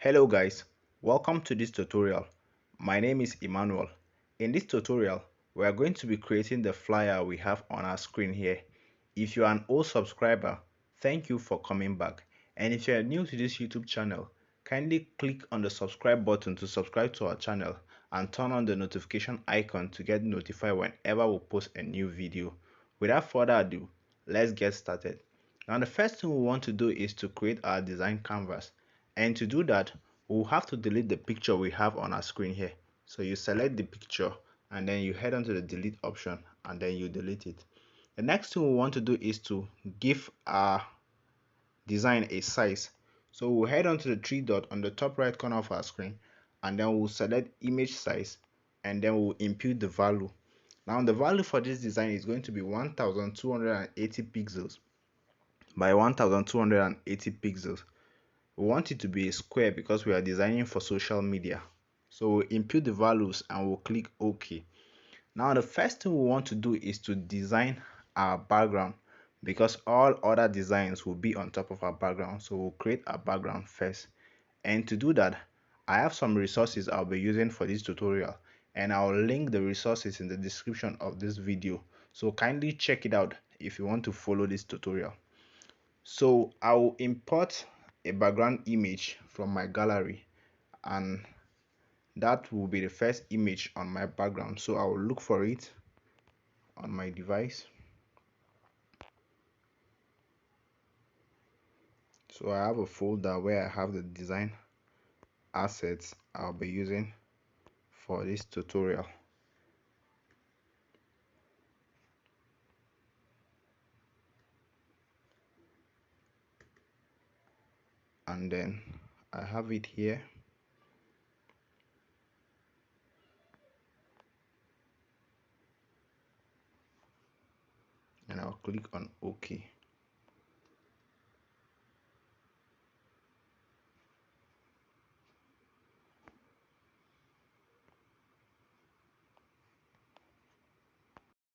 Hello guys, welcome to this tutorial. My name is Emmanuel. In this tutorial, we are going to be creating the flyer we have on our screen here. If you are an old subscriber, thank you for coming back. And if you are new to this YouTube channel, kindly click on the subscribe button to subscribe to our channel and turn on the notification icon to get notified whenever we post a new video. Without further ado, let's get started. Now the first thing we want to do is to create our design canvas. And to do that, we'll have to delete the picture we have on our screen here. So you select the picture and then you head on to the delete option and then you delete it. The next thing we want to do is to give our design a size. So we'll head on to the three dot on the top right corner of our screen and then we'll select image size and then we'll impute the value. Now the value for this design is going to be 1280 pixels by 1280 pixels. We want it to be a square because we are designing for social media. So we'll input the values and we'll click OK. Now the first thing we want to do is to design our background because all other designs will be on top of our background. So we'll create our background first. And to do that, I have some resources I'll be using for this tutorial and I'll link the resources in the description of this video. So kindly check it out if you want to follow this tutorial. So I will import a background image from my gallery and that will be the first image on my background. So I will look for it on my device. So I have a folder where I have the design assets I'll be using for this tutorial. And then I have it here. And I'll click on OK.